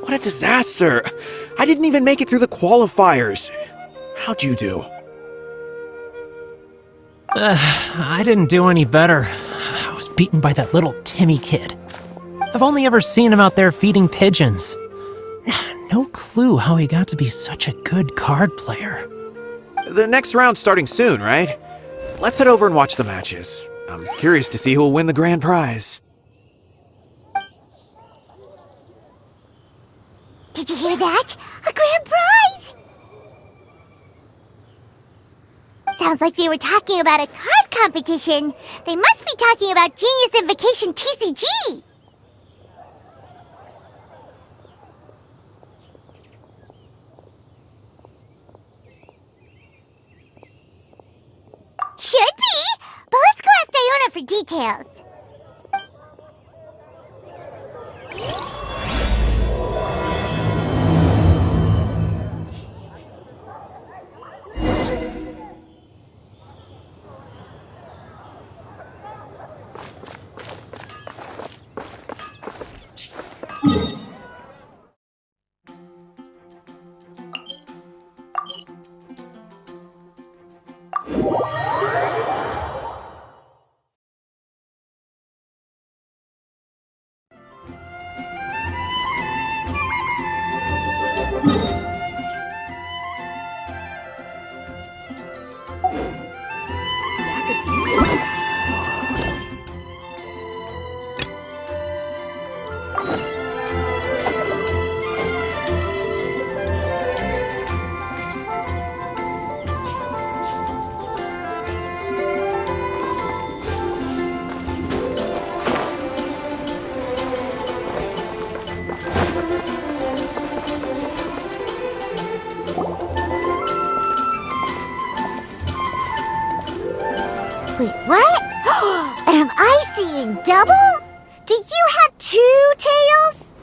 What a disaster! I didn't even make it through the qualifiers. How'd you do? I didn't do any better. I was beaten by that little Timmy kid. I've only ever seen him out there feeding pigeons. No clue how he got to be such a good card player. The next round's starting soon, right? Let's head over and watch the matches. I'm curious to see who'll win the grand prize. Did you hear that? A grand prize! Sounds like they were talking about a card competition. They must be talking about Genius Invocation TCG! Should be! But let's go ask Diona for details. Wait, what? Am I seeing double? Do you have two tails?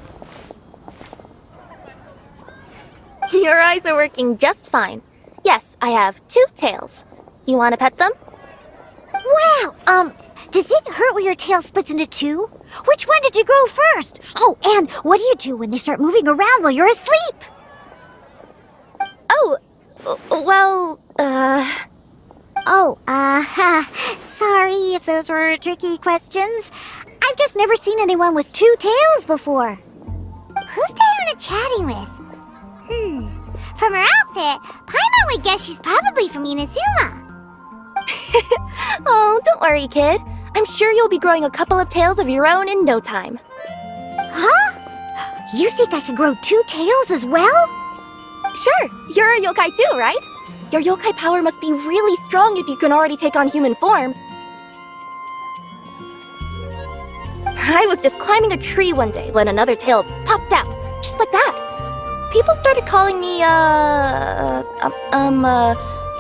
Your eyes are working just fine. Yes, I have two tails. You want to pet them? Wow, does it hurt when your tail splits into two? Which one did you grow first? Oh, and what do you do when they start moving around while you're asleep? Oh, well, sorry if those were tricky questions. I've just never seen anyone with two tails before. Who's Diona chatting with? From her outfit, Pаймon would guess she's probably from Inazuma. Oh, don't worry, kid. I'm sure you'll be growing a couple of tails of your own in no time. Huh? You think I could grow two tails as well? Sure, you're a yokai too, right? Your yokai power must be really strong if you can already take on human form. I was just climbing a tree one day when another tail popped out, just like that. People started calling me,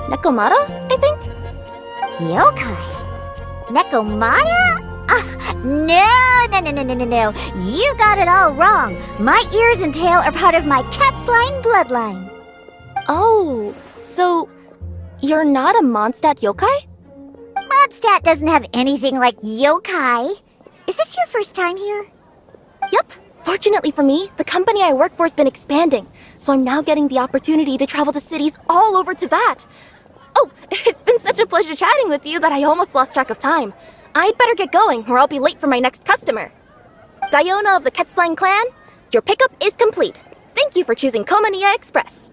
Nekomata, I think? Yokai? Nekomata? No. You got it all wrong. My ears and tail are part of my cat's line bloodline. Oh, so you're not a Mondstadt yokai? Mondstadt doesn't have anything like yokai. Is this your first time here? Yep. Fortunately for me, the company I work for has been expanding, so I'm now getting the opportunity to travel to cities all over Teyvat. Oh, it's been such a pleasure chatting with you that I almost lost track of time. I'd better get going, or I'll be late for my next customer. Diona of the Quetzline clan, your pickup is complete. Thank you for choosing Komaniya Express.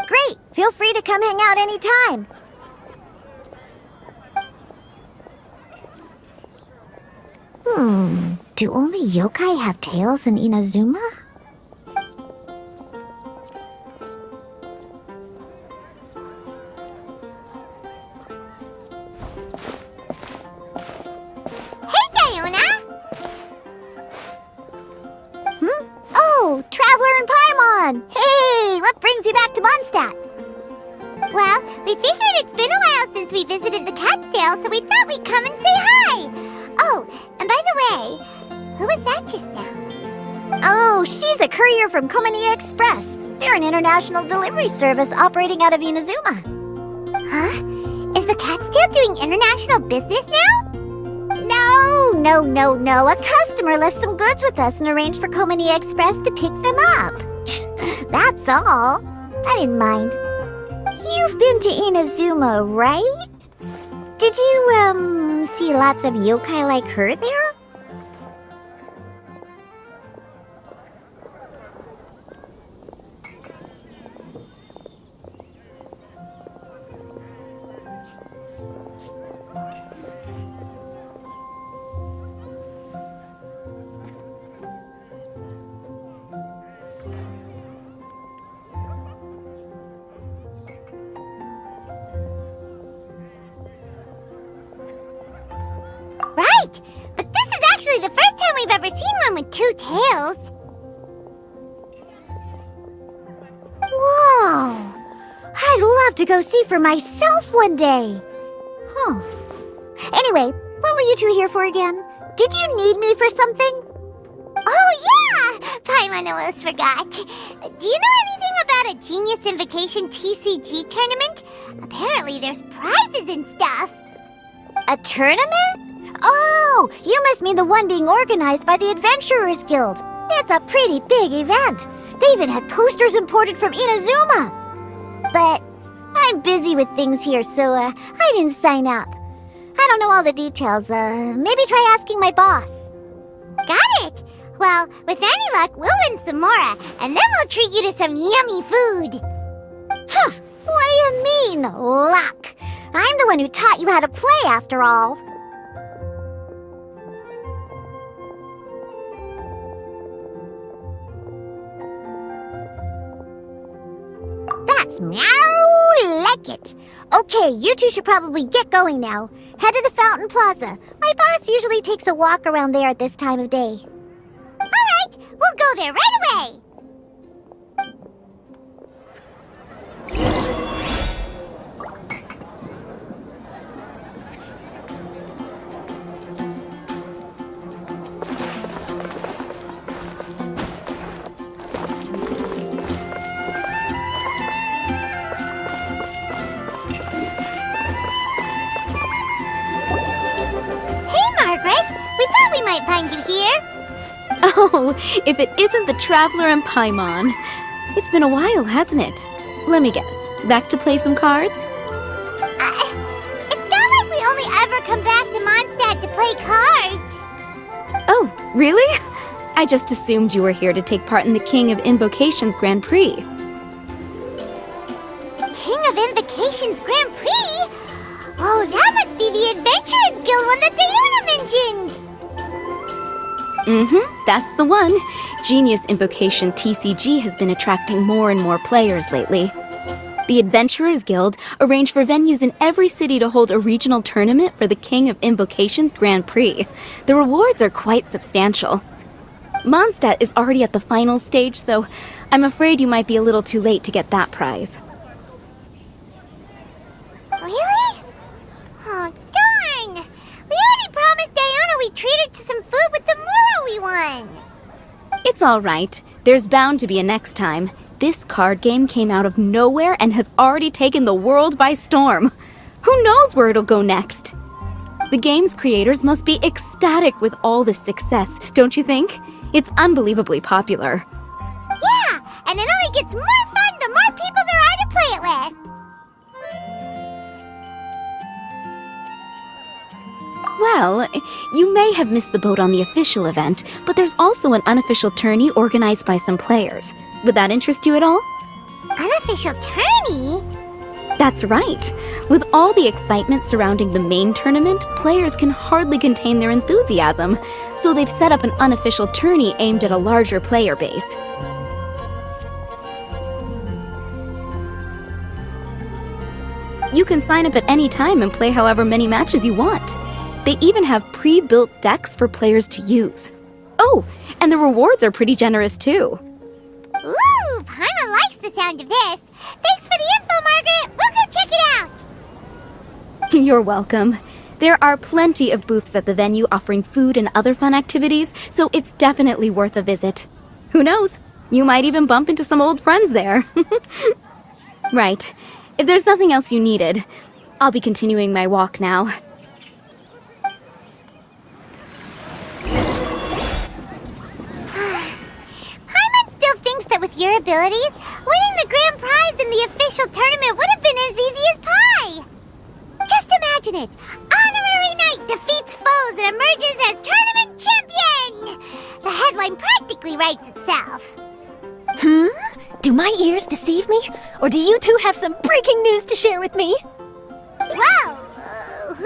Great! Feel free to come hang out anytime. Do only yokai have tails in Inazuma? Hey, Diona! Oh, Traveler and Pаймon! Hey, what brings you back to Mondstadt? Well, we figured it's been a while since we visited the Cat's-tail, so we thought we'd come and say hi! Oh, and by the way, who was that just now? Oh, she's a courier from Komaniya Express. They're an international delivery service operating out of Inazuma. Huh? Is the Cat's doing international business now? No. A customer left some goods with us and arranged for Komini Express to pick them up. That's all. I didn't mind. You've been to Inazuma, right? Did you, see lots of yokai like her there? Right! But this is actually the first time we've ever seen one with two tails. Whoa! I'd love to go see for myself one day. Huh. Anyway, what were you two here for again? Did you need me for something? Oh, yeah! Paimon almost forgot. Do you know anything about a Genius Invocation TCG tournament? Apparently there's prizes and stuff. A tournament? Oh, you must mean the one being organized by the Adventurers Guild. It's a pretty big event. They even had posters imported from Inazuma. But I'm busy with things here, so I didn't sign up. I don't know all the details. Maybe try asking my boss. Got it. Well, with any luck, we'll win some more, and then we'll treat you to some yummy food. Huh, what do you mean, luck? I'm the one who taught you how to play, after all. That's meow like it. Okay, you two should probably get going now. Head to the Fountain Plaza. My boss usually takes a walk around there at this time of day. All right, we'll go there right away. We might find you here. Oh, if it isn't the Traveler and Paimon. It's been a while, hasn't it? Let me guess. Back to play some cards? It's not like we only ever come back to Mondstadt to play cards. Oh, really? I just assumed you were here to take part in the King of Invocations Grand Prix. King of Invocations Grand Prix? Oh, that must be the Adventurers Guild one that Diona mentioned. That's the one. Genius Invocation TCG has been attracting more and more players lately. The Adventurers Guild arranged for venues in every city to hold a regional tournament for the King of Invocations Grand Prix. The rewards are quite substantial. Mondstadt is already at the final stage, so I'm afraid you might be a little too late to get that prize. Really? Oh, darn! We already promised Diona we'd treat her to some food with the Mura we won! It's all right. There's bound to be a next time. This card game came out of nowhere and has already taken the world by storm. Who knows where it'll go next? The game's creators must be ecstatic with all this success, don't you think? It's unbelievably popular. Yeah, and it only gets more fun the more people there are to play it with. Well, you may have missed the boat on the official event, but there's also an unofficial tourney organized by some players. Would that interest you at all? Unofficial tourney? That's right. With all the excitement surrounding the main tournament, players can hardly contain their enthusiasm, so they've set up an unofficial tourney aimed at a larger player base. You can sign up at any time and play however many matches you want. They even have pre-built decks for players to use. Oh, and the rewards are pretty generous too. Ooh, Pаймon likes the sound of this. Thanks for the info, Margaret. We'll go check it out. You're welcome. There are plenty of booths at the venue offering food and other fun activities, so it's definitely worth a visit. Who knows? You might even bump into some old friends there. Right. If there's nothing else you needed, I'll be continuing my walk now. Pаймon still thinks that with your abilities, winning the grand prize in the official tournament would have been as easy as pie! Just imagine it! Honorary Knight defeats foes and emerges as tournament champion! The headline practically writes itself. Do my ears deceive me? Or do you two have some breaking news to share with me? Whoa! Who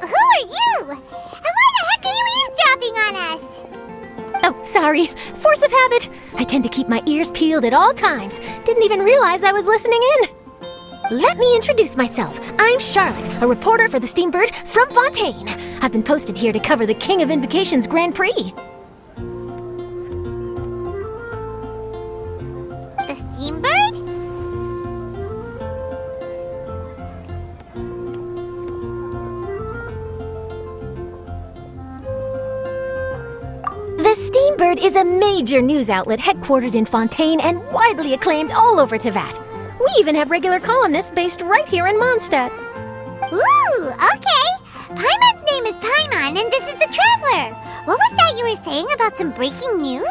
are you? And why the heck are you eavesdropping on us? Oh, sorry. Force of habit. I tend to keep my ears peeled at all times. Didn't even realize I was listening in. Let me introduce myself. I'm Charlotte, a reporter for the Steambird from Fontaine. I've been posted here to cover the King of Invocations Grand Prix. The Steambird? The Steambird is a major news outlet headquartered in Fontaine and widely acclaimed all over Tevat. We even have regular columnists based right here in Mondstadt. Ooh, okay. Paimon's name is Paimon, and this is the Traveler. What was that you were saying about some breaking news?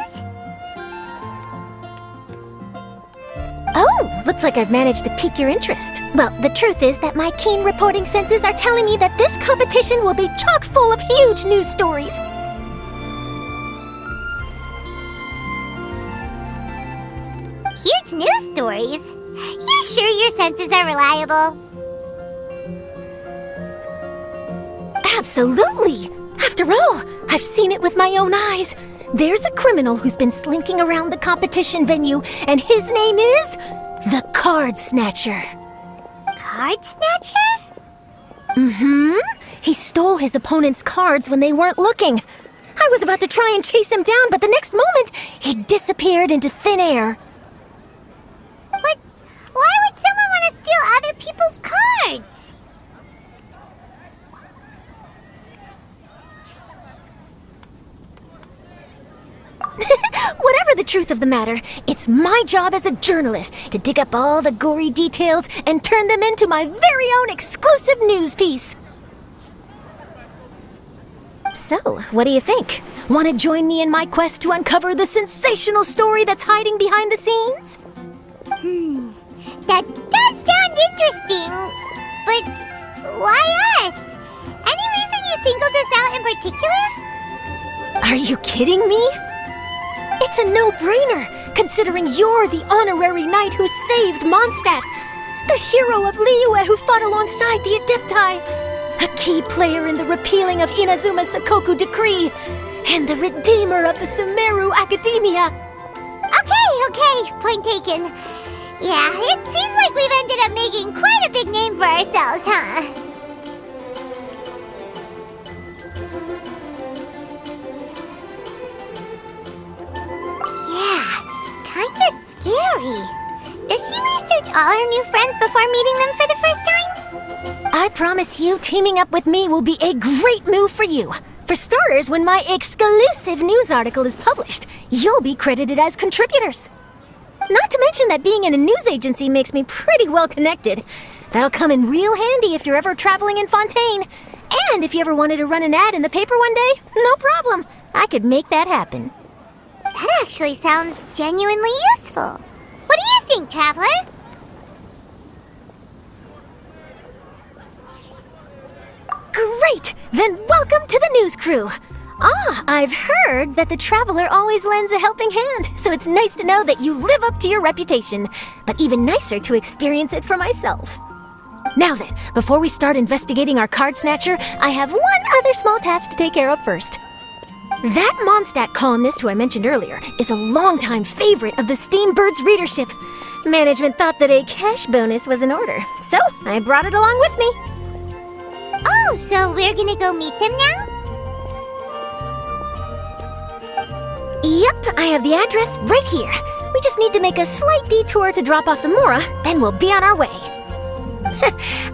Oh, looks like I've managed to pique your interest. Well, the truth is that my keen reporting senses are telling me that this competition will be chock full of huge news stories. Huge news stories? You sure your senses are reliable? Absolutely! After all, I've seen it with my own eyes. There's a criminal who's been slinking around the competition venue, and his name is the Card Snatcher. Card Snatcher? He stole his opponent's cards when they weren't looking. I was about to try and chase him down, but the next moment, he disappeared into thin air. But why would someone want to steal other people's cards? Whatever the truth of the matter, it's my job as a journalist to dig up all the gory details and turn them into my very own exclusive news piece. So, what do you think? Want to join me in my quest to uncover the sensational story that's hiding behind the scenes? That does sound interesting, but why us? Any reason you singled us out in particular? Are you kidding me? It's a no-brainer, considering you're the honorary knight who saved Mondstadt, the hero of Liyue who fought alongside the Adepti, a key player in the repealing of Inazuma's Sakoku Decree, and the redeemer of the Sumeru Academia. Okay, point taken. Yeah, it seems like we've ended up making quite a big name for ourselves, huh? Yeah, kinda scary. Does she research all her new friends before meeting them for the first time? I promise you, teaming up with me will be a great move for you. For starters, when my exclusive news article is published, you'll be credited as contributors. Not to mention that being in a news agency makes me pretty well connected. That'll come in real handy if you're ever traveling in Fontaine. And if you ever wanted to run an ad in the paper one day, no problem. I could make that happen. That actually sounds genuinely useful. What do you think, Traveler? Great! Then welcome to the news crew. I've heard that the Traveler always lends a helping hand, so it's nice to know that you live up to your reputation, but even nicer to experience it for myself. Now then, before we start investigating our card snatcher, I have one other small task to take care of first. That Mondstadt columnist who I mentioned earlier is a longtime favorite of the Steambird's readership. Management thought that a cash bonus was in order, so I brought it along with me. Oh, so we're gonna go meet them now? Yep, I have the address right here. We just need to make a slight detour to drop off the Mora, then we'll be on our way.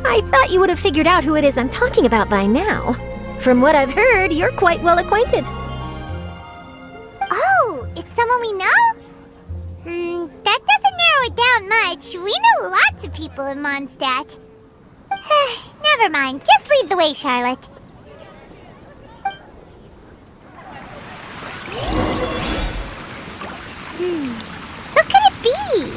I thought you would have figured out who it is I'm talking about by now. From what I've heard, you're quite well acquainted. Oh, it's someone we know? That doesn't narrow it down much. much. We know lots of people in Mondstadt. Never mind. Just lead the way, Charlotte. Who could it be?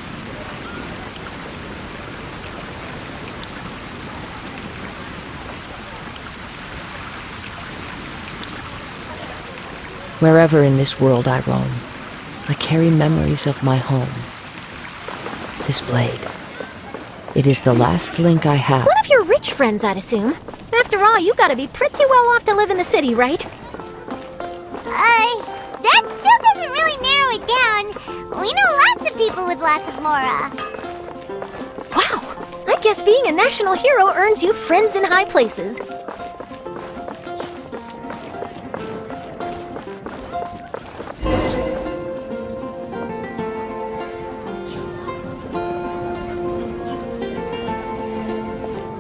Wherever in this world I roam, I carry memories of my home. This blade. It is the last link I have. One of your rich friends, I'd assume. After all, you gotta be pretty well off to live in the city, right? That still doesn't really narrow it down. We know lots of people with lots of mora. Wow! I guess being a national hero earns you friends in high places.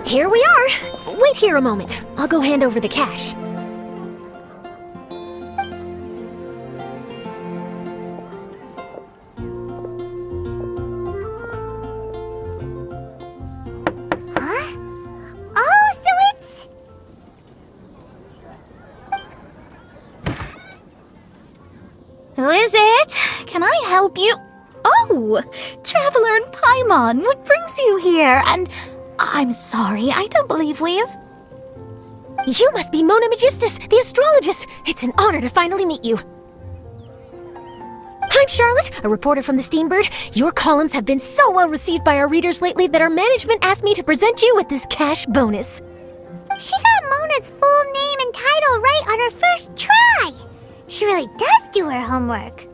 Here we are! Wait here a moment. I'll go hand over the cash. Huh? Oh, so it's... Who is it? Can I help you? Oh, Traveler and Pаймon, what brings you here? And I'm sorry, I don't believe we've... You must be Mona Magistus, the astrologist! It's an honor to finally meet you. I'm Charlotte, a reporter from the Steambird. Your columns have been so well received by our readers lately that our management asked me to present you with this cash bonus. She got Mona's full name and title right on her first try. She really does do her homework.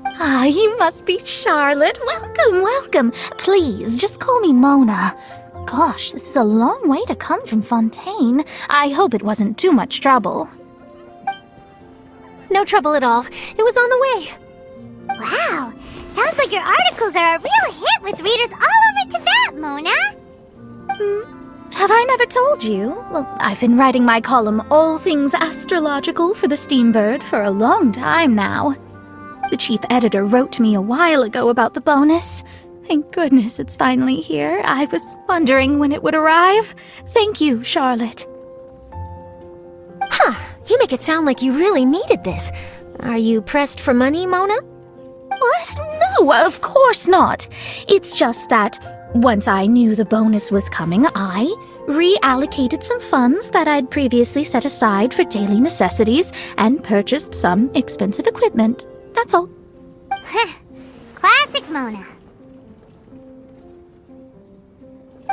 Ah, you must be Charlotte. Welcome, welcome. Please, just call me Mona. Gosh, this is a long way to come from Fontaine. I hope it wasn't too much trouble. No trouble at all. It was on the way. Wow, sounds like your articles are a real hit with readers all over Tibet, Mona. Have I never told you? Well, I've been writing my column All Things Astrological for the Steambird for a long time now. The chief editor wrote to me a while ago about the bonus. Thank goodness it's finally here. I was wondering when it would arrive. Thank you, Charlotte. Huh, you make it sound like you really needed this. Are you pressed for money, Mona? What? No, of course not. It's just that once I knew the bonus was coming, I reallocated some funds that I'd previously set aside for daily necessities and purchased some expensive equipment. That's all. Classic Mona.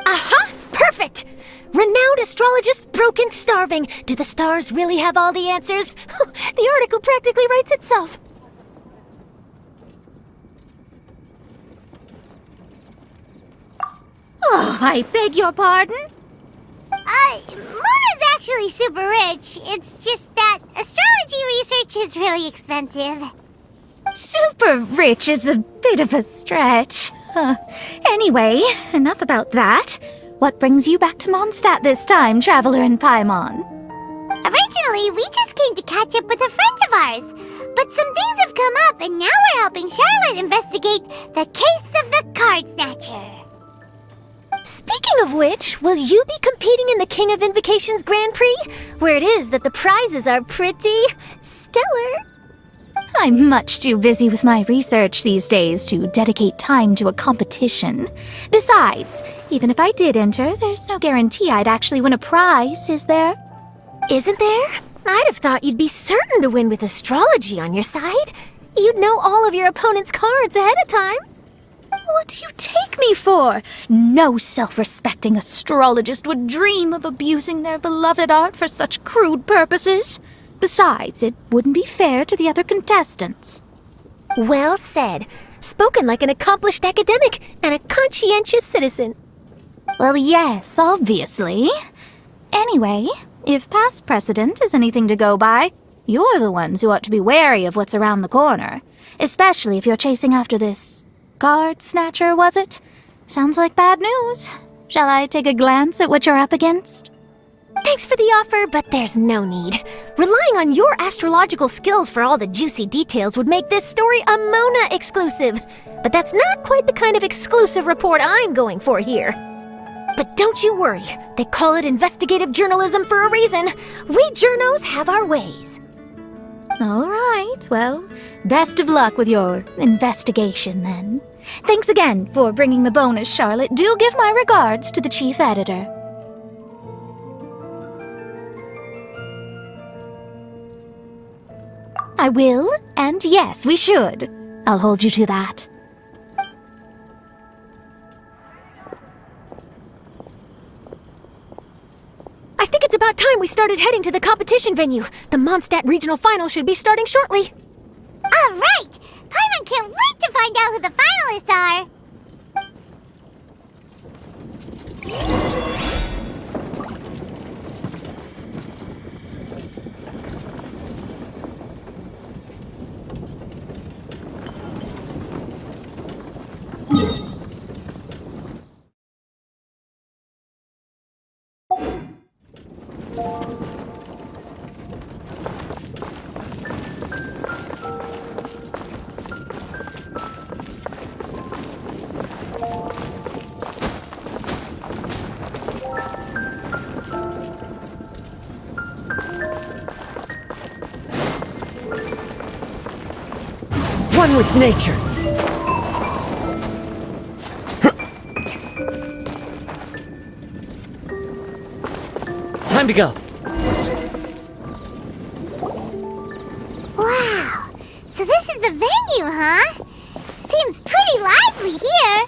Aha! Perfect! Renowned astrologist broken starving. Do the stars really have all the answers? The article practically writes itself. Oh, I beg your pardon? Mona's actually super rich. It's just that astrology research is really expensive. Super rich is a bit of a stretch. Anyway, enough about that. What brings you back to Mondstadt this time, Traveler and Pаймon? Originally, we just came to catch up with a friend of ours. But some things have come up, and now we're helping Charlotte investigate the case of the card snatcher. Speaking of which, will you be competing in the King of Invocations Grand Prix? Where it is that the prizes are pretty stellar. I'm much too busy with my research these days to dedicate time to a competition. Besides, even if I did enter, there's no guarantee I'd actually win a prize, is there? Isn't there? I'd have thought you'd be certain to win with astrology on your side. You'd know all of your opponent's cards ahead of time. What do you take me for? No self-respecting astrologist would dream of abusing their beloved art for such crude purposes. Besides, it wouldn't be fair to the other contestants. Well said. Spoken like an accomplished academic and a conscientious citizen. Well, yes, obviously. Anyway, if past precedent is anything to go by, you're the ones who ought to be wary of what's around the corner. Especially if you're chasing after this card snatcher, was it? Sounds like bad news. Shall I take a glance at what you're up against? Thanks for the offer, but there's no need. Relying on your astrological skills for all the juicy details would make this story a Mona exclusive. But that's not quite the kind of exclusive report I'm going for here. But don't you worry, they call it investigative journalism for a reason. We journos have our ways. All right, well, best of luck with your investigation then. Thanks again for bringing the bonus, Charlotte. Do give my regards to the chief editor. I will, and yes, we should. I'll hold you to that. I think it's about time we started heading to the competition venue. The Mondstadt Regional Final should be starting shortly. All right! Pаймon can't wait to find out who the finalists are! One with nature. Time to go. Wow! So this is the venue, huh? Seems pretty lively here.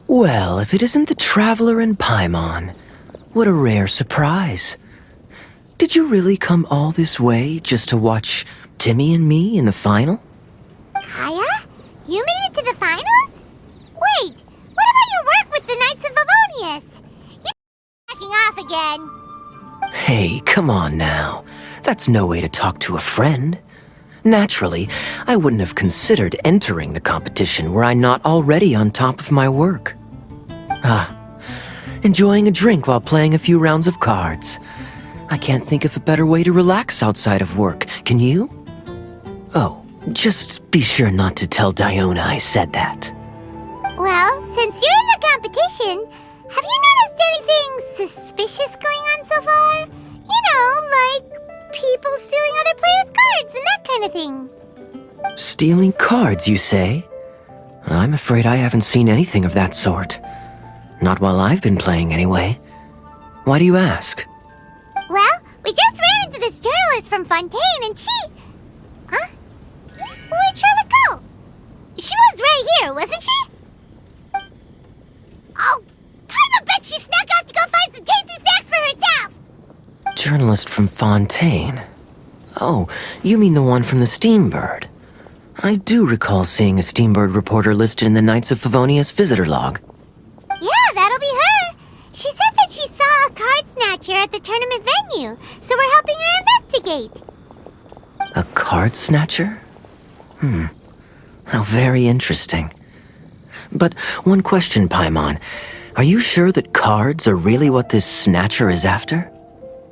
Well, if it isn't the Traveler and Pаймon, what a rare surprise. Did you really come all this way just to watch Timmy and me in the final? Kaya? You made it to the finals? Wait, what about your work with the Knights of Favonius? You're backing off again. Hey, come on now. That's no way to talk to a friend. Naturally, I wouldn't have considered entering the competition were I not already on top of my work. Enjoying a drink while playing a few rounds of cards. I can't think of a better way to relax outside of work, can you? Oh, just be sure not to tell Diona I said that. Well, since you're in the competition, have you noticed anything suspicious going on so far? You know, like people stealing other players' cards and that kind of thing. Stealing cards, you say? I'm afraid I haven't seen anything of that sort. Not while I've been playing, anyway. Why do you ask? Well, we just ran into this journalist from Fontaine and she... Huh? Where'd Charlotte go? She was right here, wasn't she? Oh, I bet she snuck out to go find some tasty snacks for herself! Journalist from Fontaine? Oh, you mean the one from the Steambird. I do recall seeing a Steambird reporter listed in the Knights of Favonius visitor log. Yeah, that'll be her. She said that she saw a card snatcher at the tournament venue, so we're helping her investigate. A card snatcher? How very interesting. But one question, Pаймon. Are you sure that cards are really what this snatcher is after?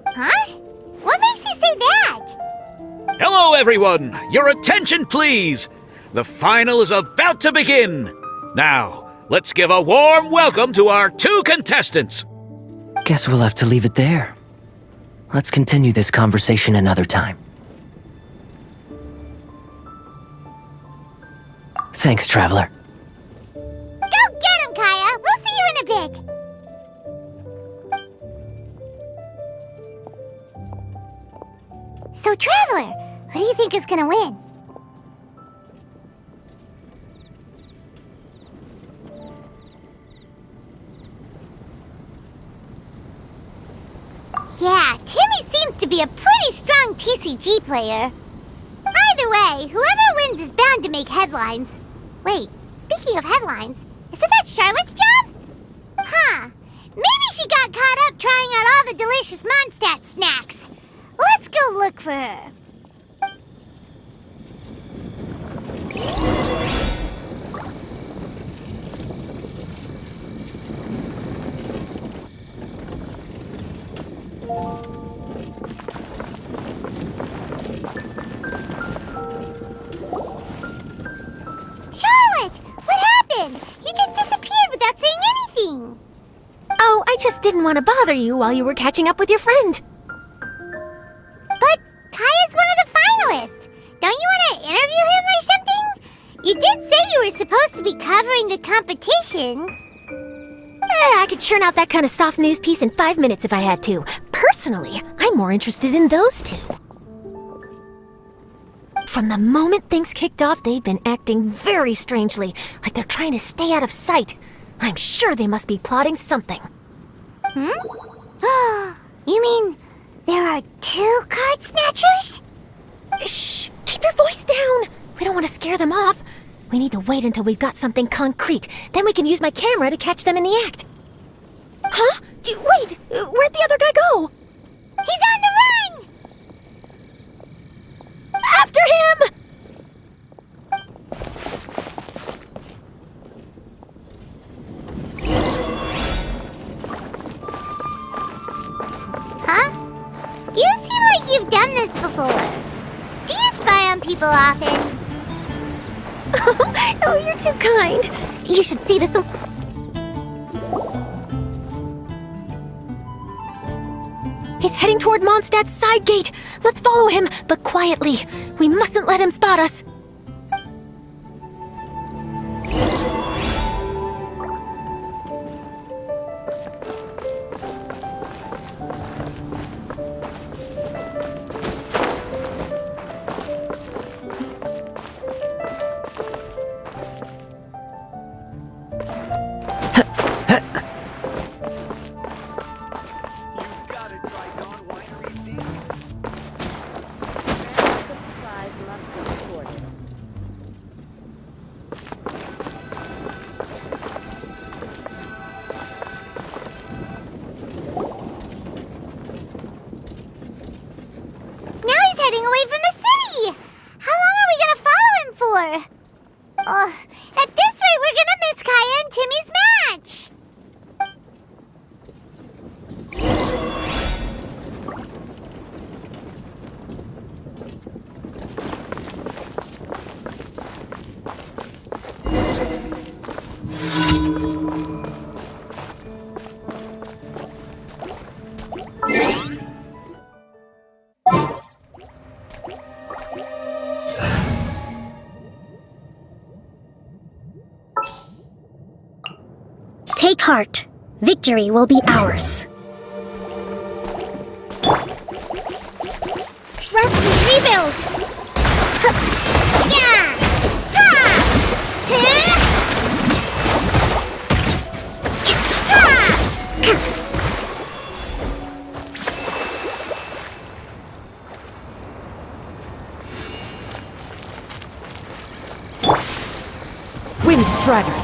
Huh? What makes you say that? Hello, everyone! Your attention, please! The final is about to begin! Now, let's give a warm welcome to our two contestants! Guess we'll have to leave it there. Let's continue this conversation another time. Thanks, Traveler. Go get him, Kaya! We'll see you in a bit! So, Traveler, who do you think is gonna win? Yeah, Timmy seems to be a pretty strong TCG player. Either way, whoever wins is bound to make headlines. Wait, speaking of headlines, isn't that Charlotte's job? Huh, maybe she got caught up trying out all the delicious Mondstadt snacks. Let's go look for her. Charlotte! What happened? You just disappeared without saying anything. Oh, I just didn't want to bother you while you were catching up with your friend. But Kaya's one of the finalists. Don't you want to interview him or something? You did say you were supposed to be covering the competition. I could churn out that kind of soft news piece in 5 minutes if I had to. Personally, I'm more interested in those two. From the moment things kicked off, they've been acting very strangely, like they're trying to stay out of sight. I'm sure they must be plotting something. You mean there are 2 card snatchers? Shh! Keep your voice down! We don't want to scare them off. We need to wait until we've got something concrete. Then we can use my camera to catch them in the act. Huh? Wait! Where'd the other guy go? He's on the run! After him! Huh? You seem like you've done this before. Do you spy on people often? Oh, you're too kind. You should see this. He's heading toward Mondstadt's side gate. Let's follow him, but quietly. We mustn't let him spot us. Heading away from the city! How long are we gonna follow him for? At this rate, we're gonna miss Kaya and Timmy's match! Take heart. Victory will be ours. Rescue, rebuild! Yeah! Ha! Windstrider!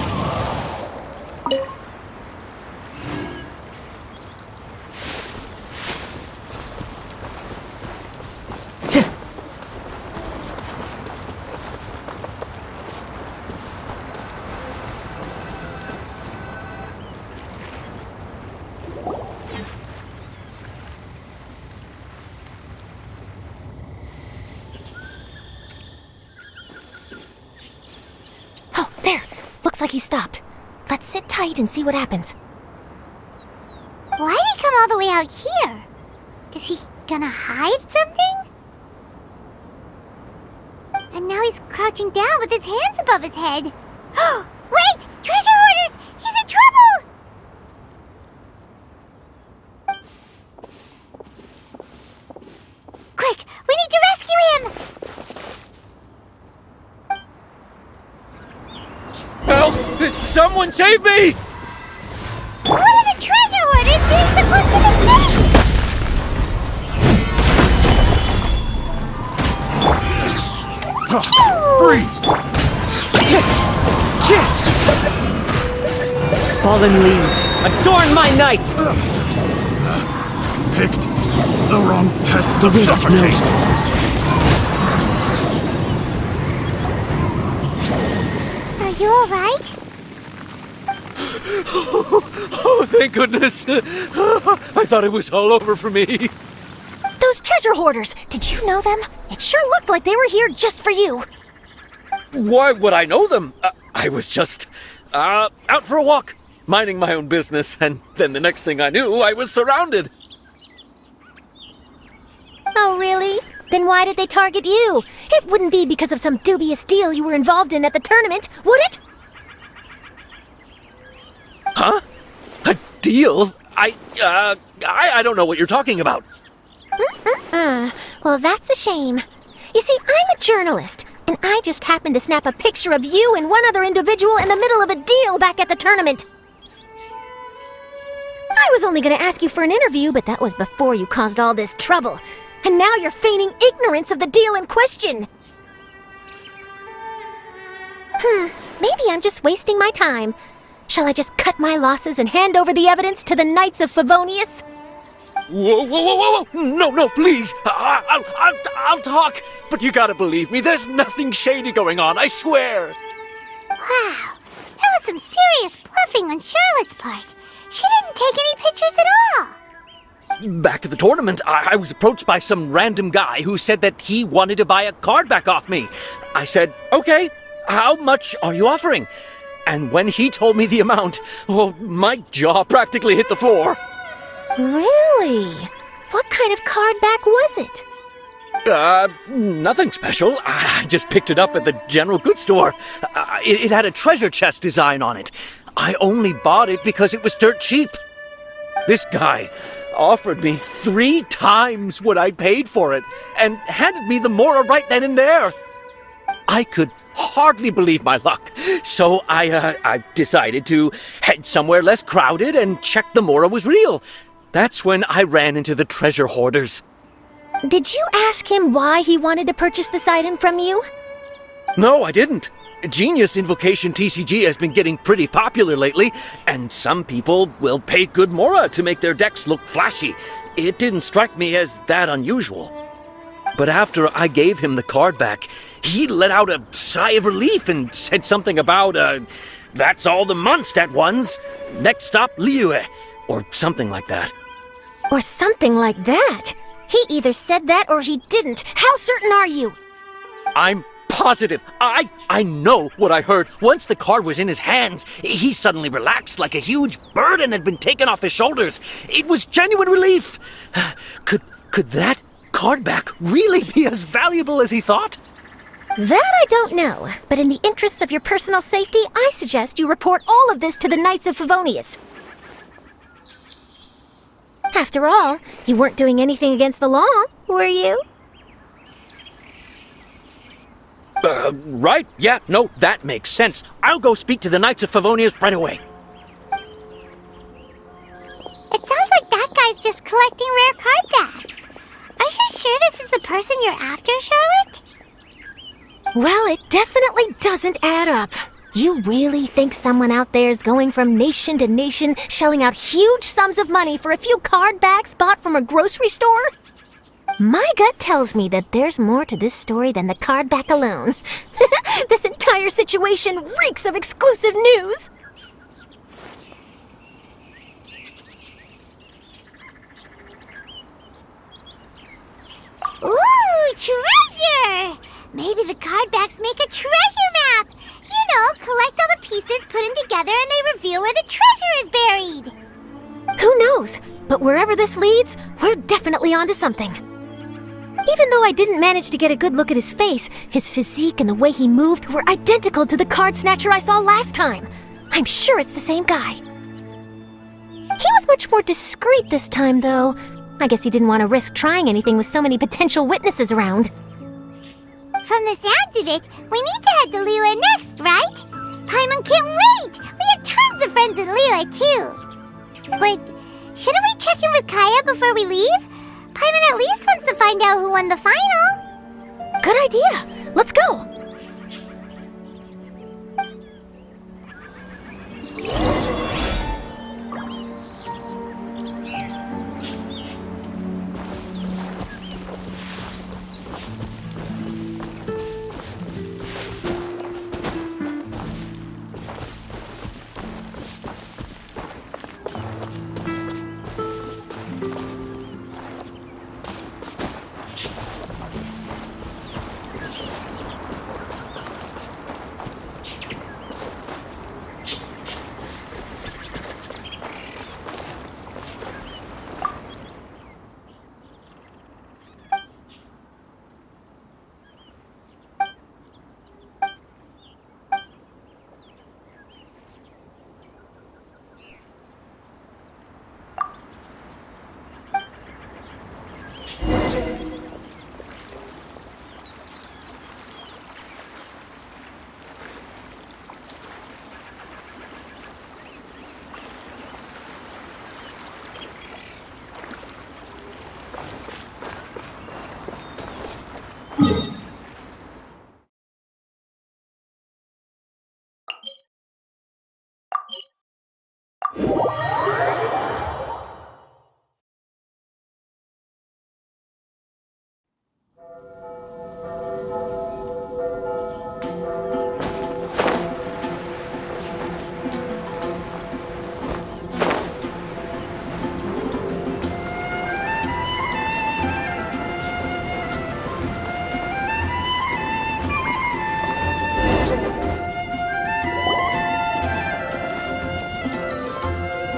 Oh, there! Looks like he stopped. Let's sit tight and see what happens. Why'd he come all the way out here? Is he gonna hide something? And now he's crouching down with his hands above his head. Wait! Treasure hoarders! He's in trouble! Quick! We need to rescue him! Help! Someone save me! What are the treasure hoarders doing so close to the city? Freeze! Fallen leaves, adorn my night! picked the wrong test to Rage suffocate. knows. Are you alright? Oh, thank goodness. I thought it was all over for me. Those treasure hoarders, did you know them? It sure looked like they were here just for you. Why would I know them? I was just out for a walk, minding my own business, and then the next thing I knew, I was surrounded. Oh, really? Then why did they target you? It wouldn't be because of some dubious deal you were involved in at the tournament, would it? Huh? A deal? I don't know what you're talking about. Well, that's a shame. You see, I'm a journalist, and I just happened to snap a picture of you and one other individual in the middle of a deal back at the tournament. I was only going to ask you for an interview, but that was before you caused all this trouble. And now you're feigning ignorance of the deal in question. Maybe I'm just wasting my time. Shall I just cut my losses and hand over the evidence to the Knights of Favonius? Whoa! No, please. I'll talk. But you gotta believe me, there's nothing shady going on, I swear. Wow, that was some serious bluffing on Charlotte's part. She didn't take any pictures at all. Back at the tournament, I was approached by some random guy who said that he wanted to buy a card back off me. I said, okay, how much are you offering? And when he told me the amount, oh, my jaw practically hit the floor. Really? What kind of card back was it? Nothing special. I just picked it up at the general goods store. It had a treasure chest design on it. I only bought it because it was dirt cheap. This guy offered me 3 times what I paid for it and handed me the Mora right then and there. I could hardly believe my luck, so I decided to head somewhere less crowded and check the Mora was real. That's when I ran into the treasure hoarders. Did you ask him why he wanted to purchase this item from you? No, I didn't. Genius Invocation TCG has been getting pretty popular lately, and some people will pay good Mora to make their decks look flashy. It didn't strike me as that unusual. But after I gave him the card back, he let out a sigh of relief and said something about, that's all the Mondstadt ones. Next stop, Liyue, or something like that. Or something like that? He either said that or he didn't. How certain are you? I'm positive. I know what I heard. Once the card was in his hands, he suddenly relaxed like a huge burden had been taken off his shoulders. It was genuine relief. Could that card back really be as valuable as he thought? That I don't know, but in the interests of your personal safety, I suggest you report all of this to the Knights of Favonius. After all, you weren't doing anything against the law, were you? Right. Yeah, no, that makes sense. I'll go speak to the Knights of Favonius right away. It sounds like that guy's just collecting rare card backs. Are you sure this is the person you're after, Charlotte? Well, it definitely doesn't add up. You really think someone out there is going from nation to nation, shelling out huge sums of money for a few card backs bought from a grocery store? My gut tells me that there's more to this story than the card back alone. This entire situation reeks of exclusive news! Ooh, treasure! Maybe the card backs make a treasure map! You know, collect all the pieces, put them together, and they reveal where the treasure is buried! Who knows? But wherever this leads, we're definitely onto something. Even though I didn't manage to get a good look at his face, his physique and the way he moved were identical to the card snatcher I saw last time. I'm sure it's the same guy. He was much more discreet this time, though. I guess he didn't want to risk trying anything with so many potential witnesses around. From the sounds of it, we need to head to Liyue next, right? Pаймon can't wait! We have tons of friends in Liyue, too. But shouldn't we check in with Kaya before we leave? Pаймon at least wants to find out who won the final. Good idea. Let's go.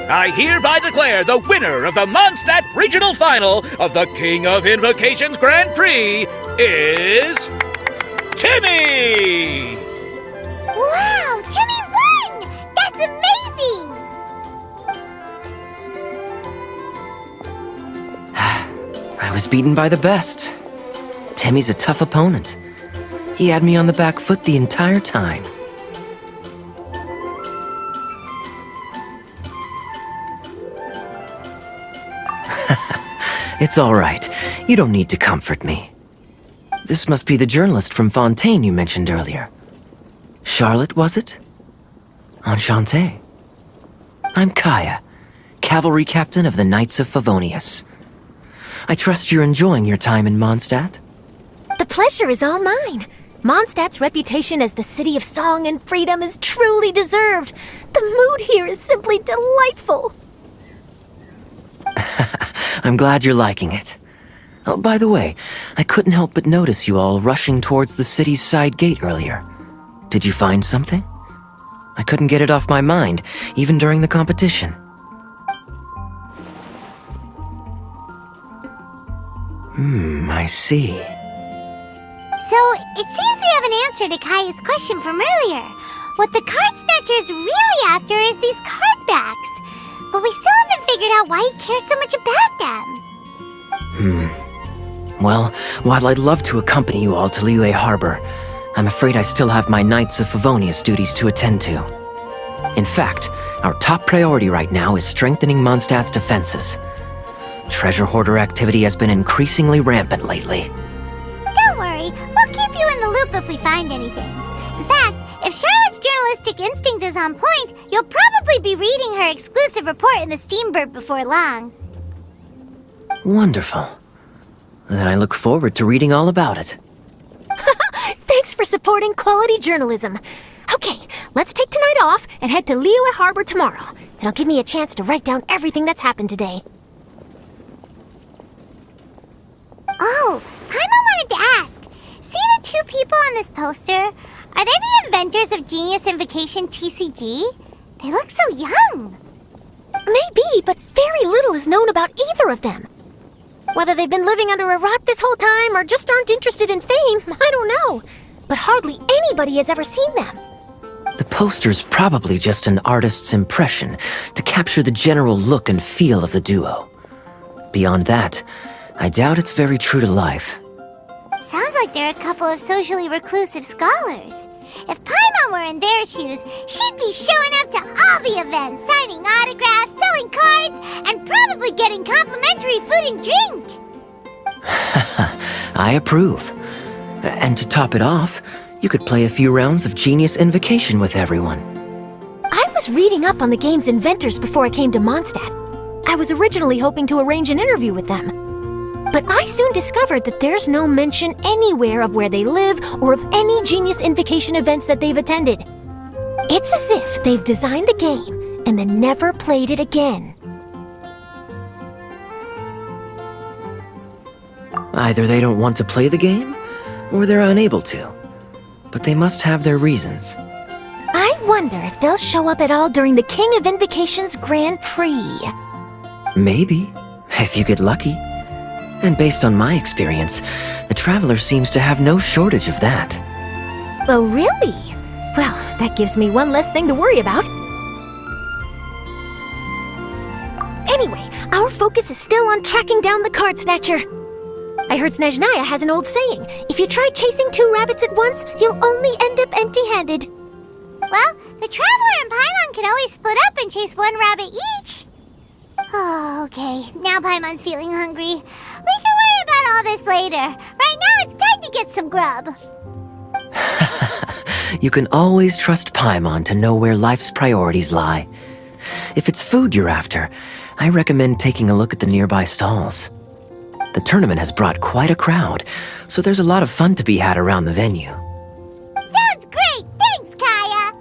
I hereby declare the winner of the Mondstadt Regional Final of the King of Invocations Grand Prix is... Timmy! Wow, Timmy won! That's amazing! I was beaten by the best. Timmy's a tough opponent. He had me on the back foot the entire time. It's all right. You don't need to comfort me. This must be the journalist from Fontaine you mentioned earlier. Charlotte, was it? Enchanté. I'm Kaya, cavalry captain of the Knights of Favonius. I trust you're enjoying your time in Mondstadt? The pleasure is all mine. Mondstadt's reputation as the city of song and freedom is truly deserved. The mood here is simply delightful. I'm glad you're liking it. Oh, by the way, I couldn't help but notice you all rushing towards the city's side gate earlier. Did you find something? I couldn't get it off my mind, even during the competition. I see. So, it seems we have an answer to Kaya's question from earlier. What the card snatcher's really after is these card backs. But we still haven't figured out why he cares so much about them. Well, while I'd love to accompany you all to Liyue Harbor, I'm afraid I still have my Knights of Favonius duties to attend to. In fact, our top priority right now is strengthening Mondstadt's defenses. Treasure hoarder activity has been increasingly rampant lately. Don't worry, we'll keep you in the loop if we find anything. In fact, if Charlotte's journalistic instinct is on point, you'll probably be reading her exclusive report in the Steambird before long. Wonderful. Then I look forward to reading all about it. Thanks for supporting quality journalism. Okay, let's take tonight off and head to Liyue Harbor tomorrow. It'll give me a chance to write down everything that's happened today. Oh, Pаймon wanted to ask. See the two people on this poster? Are they the inventors of Genius Invocation TCG? They look so young. Maybe, but very little is known about either of them. Whether they've been living under a rock this whole time or just aren't interested in fame, I don't know. But hardly anybody has ever seen them. The poster's probably just an artist's impression to capture the general look and feel of the duo. Beyond that, I doubt it's very true to life. Sounds like they're a couple of socially reclusive scholars. If Pаймon were in their shoes, she'd be showing up to all the events, signing autographs, selling cards, and probably getting complimentary food and drink. I approve. And to top it off, you could play a few rounds of Genius Invocation with everyone. I was reading up on the game's inventors before I came to Mondstadt. I was originally hoping to arrange an interview with them. But I soon discovered that there's no mention anywhere of where they live or of any Genius Invocation events that they've attended. It's as if they've designed the game and then never played it again. Either they don't want to play the game, or they're unable to. But they must have their reasons. I wonder if they'll show up at all during the King of Invocation's Grand Prix. Maybe, if you get lucky. And based on my experience, the Traveler seems to have no shortage of that. Oh, really? Well, that gives me one less thing to worry about. Anyway, our focus is still on tracking down the card snatcher. I heard Snezhnaya has an old saying, if you try chasing two rabbits at once, you'll only end up empty-handed. Well, the Traveler and Pаймon can always split up and chase one rabbit each. Oh, okay. Now Paimon's feeling hungry. We can worry about all this later. Right now, it's time to get some grub. You can always trust Pаймon to know where life's priorities lie. If it's food you're after, I recommend taking a look at the nearby stalls. The tournament has brought quite a crowd, so there's a lot of fun to be had around the venue. Sounds great! Thanks, Kaya!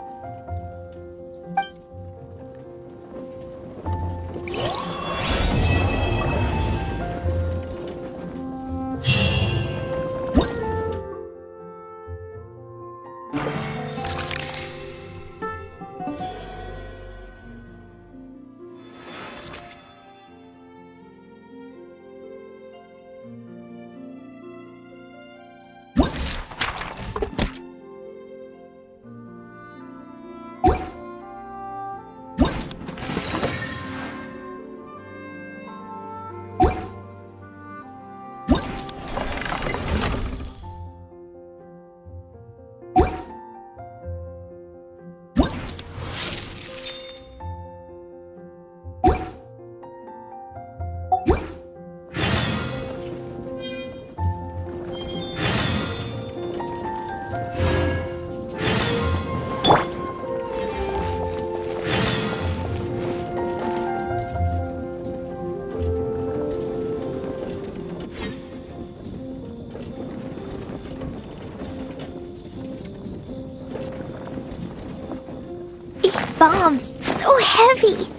bombs. So heavy.